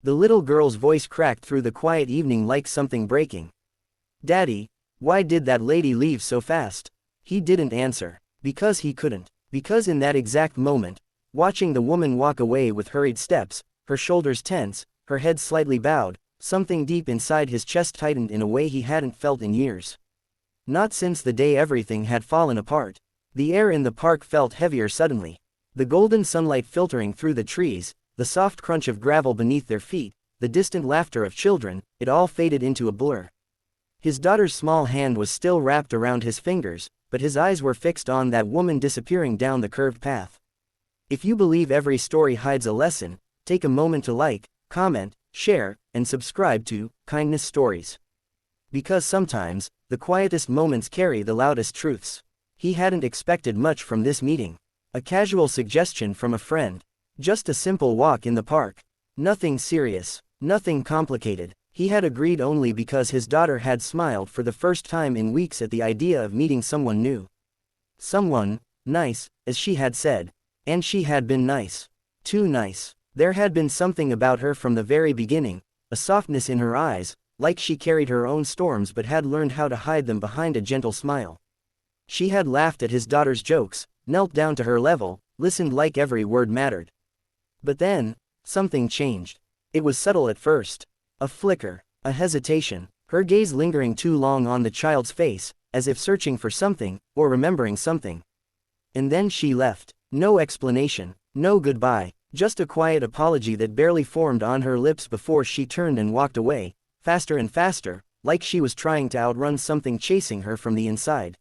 The little girl's voice cracked through the quiet evening like something breaking. "Daddy, why did that lady leave so fast?" He didn't answer. Because he couldn't. Because in that exact moment, watching the woman walk away with hurried steps, her shoulders tense, her head slightly bowed, something deep inside his chest tightened in a way he hadn't felt in years. Not since the day everything had fallen apart. The air in the park felt heavier suddenly. The golden sunlight filtering through the trees, the soft crunch of gravel beneath their feet, the distant laughter of children, it all faded into a blur. His daughter's small hand was still wrapped around his fingers, but his eyes were fixed on that woman disappearing down the curved path. If you believe every story hides a lesson, take a moment to like, comment, share, and subscribe to Kindness Stories. Because sometimes, the quietest moments carry the loudest truths. He hadn't expected much from this meeting. A casual suggestion from a friend. Just a simple walk in the park. Nothing serious, nothing complicated. He had agreed only because his daughter had smiled for the first time in weeks at the idea of meeting someone new. Someone nice, as she had said. And she had been nice. Too nice. There had been something about her from the very beginning, a softness in her eyes, like she carried her own storms but had learned how to hide them behind a gentle smile. She had laughed at his daughter's jokes, knelt down to her level, listened like every word mattered. But then, something changed. It was subtle at first. A flicker, a hesitation, her gaze lingering too long on the child's face, as if searching for something, or remembering something. And then she left. No explanation, no goodbye, just a quiet apology that barely formed on her lips before she turned and walked away, faster and faster, like she was trying to outrun something chasing her from the inside.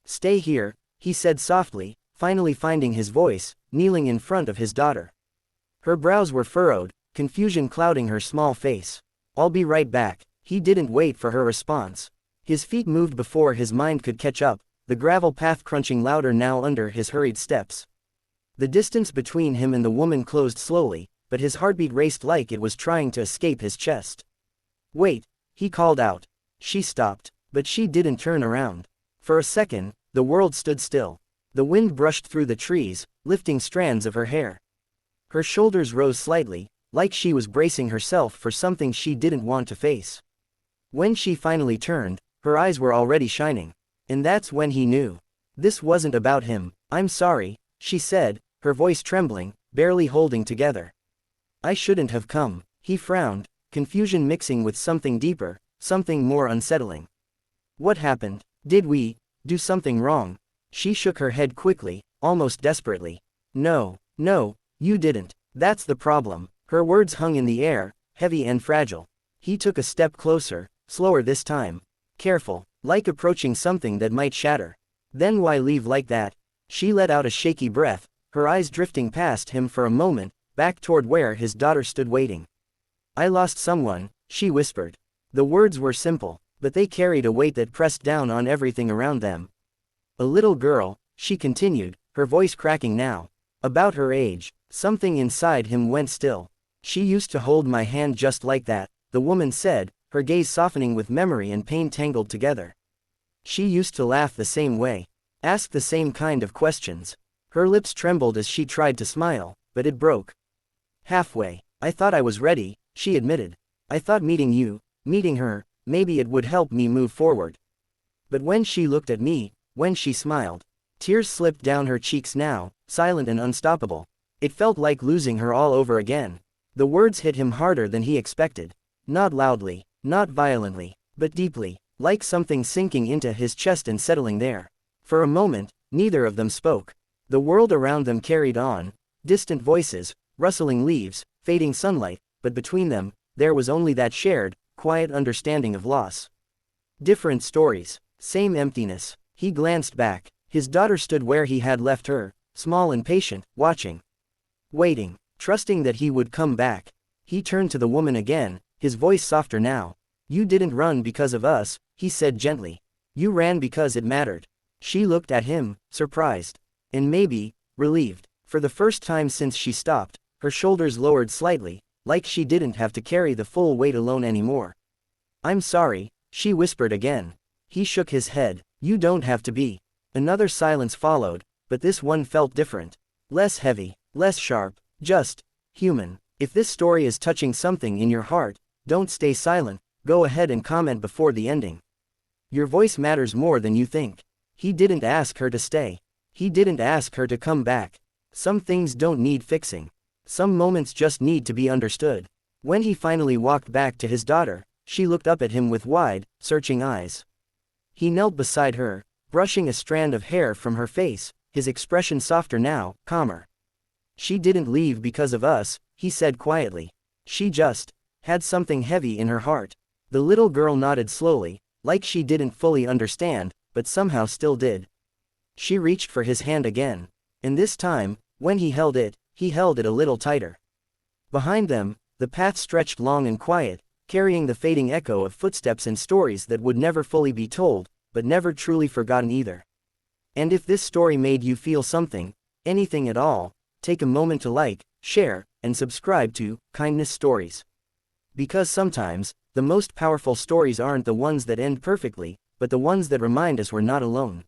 "Stay here," he said softly, finally finding his voice, kneeling in front of his daughter. Her brows were furrowed, confusion clouding her small face. "I'll be right back." He didn't wait for her response. His feet moved before his mind could catch up, the gravel path crunching louder now under his hurried steps. The distance between him and the woman closed slowly, but his heartbeat raced like it was trying to escape his chest. "Wait," he called out. She stopped, but she didn't turn around. For a second, the world stood still. The wind brushed through the trees, lifting strands of her hair. Her shoulders rose slightly, like she was bracing herself for something she didn't want to face. When she finally turned, her eyes were already shining. And that's when he knew. This wasn't about him. "I'm sorry," she said, her voice trembling, barely holding together. "I shouldn't have come." He frowned, confusion mixing with something deeper, something more unsettling. "What happened? Did we do something wrong?" She shook her head quickly, almost desperately. No, you didn't. That's the problem." Her words hung in the air, heavy and fragile. He took a step closer, slower this time. Careful, like approaching something that might shatter. "Then why leave like that?" She let out a shaky breath, her eyes drifting past him for a moment, back toward where his daughter stood waiting. "I lost someone," she whispered. The words were simple, but they carried a weight that pressed down on everything around them. "A little girl," she continued, her voice cracking now. "About her age." Something inside him went still. "She used to hold my hand just like that," the woman said, her gaze softening with memory and pain tangled together. "She used to laugh the same way. Ask the same kind of questions." Her lips trembled as she tried to smile, but it broke. "Halfway. I thought I was ready," she admitted. "I thought meeting her, maybe it would help me move forward. But when she looked at me, when she smiled." Tears slipped down her cheeks now, silent and unstoppable. It felt like losing her all over again. The words hit him harder than he expected. Not loudly, not violently, but deeply, like something sinking into his chest and settling there. For a moment, neither of them spoke. The world around them carried on, distant voices, rustling leaves, fading sunlight, but between them, there was only that shared, quiet understanding of loss. Different stories, same emptiness. He glanced back. His daughter stood where he had left her, small and patient, watching. Waiting, trusting that he would come back. He turned to the woman again, his voice softer now. "You didn't run because of us," he said gently. "You ran because it mattered." She looked at him, surprised. And maybe, relieved. For the first time since she stopped, her shoulders lowered slightly, like she didn't have to carry the full weight alone anymore. "I'm sorry," she whispered again. He shook his head. "You don't have to be." Another silence followed, but this one felt different. Less heavy, less sharp, just human. If this story is touching something in your heart, don't stay silent, go ahead and comment before the ending. Your voice matters more than you think. He didn't ask her to stay. He didn't ask her to come back. Some things don't need fixing. Some moments just need to be understood. When he finally walked back to his daughter, she looked up at him with wide, searching eyes. He knelt beside her, brushing a strand of hair from her face, his expression softer now, calmer. She didn't leave because of us, he said quietly. She just had something heavy in her heart. The little girl nodded slowly, like she didn't fully understand, but somehow still did. She reached for his hand again. And this time, when he held it a little tighter. Behind them, the path stretched long and quiet, carrying the fading echo of footsteps and stories that would never fully be told, but never truly forgotten either. And if this story made you feel something, anything at all, take a moment to like, share, and subscribe to Kindness Stories. Because sometimes, the most powerful stories aren't the ones that end perfectly, but the ones that remind us we're not alone.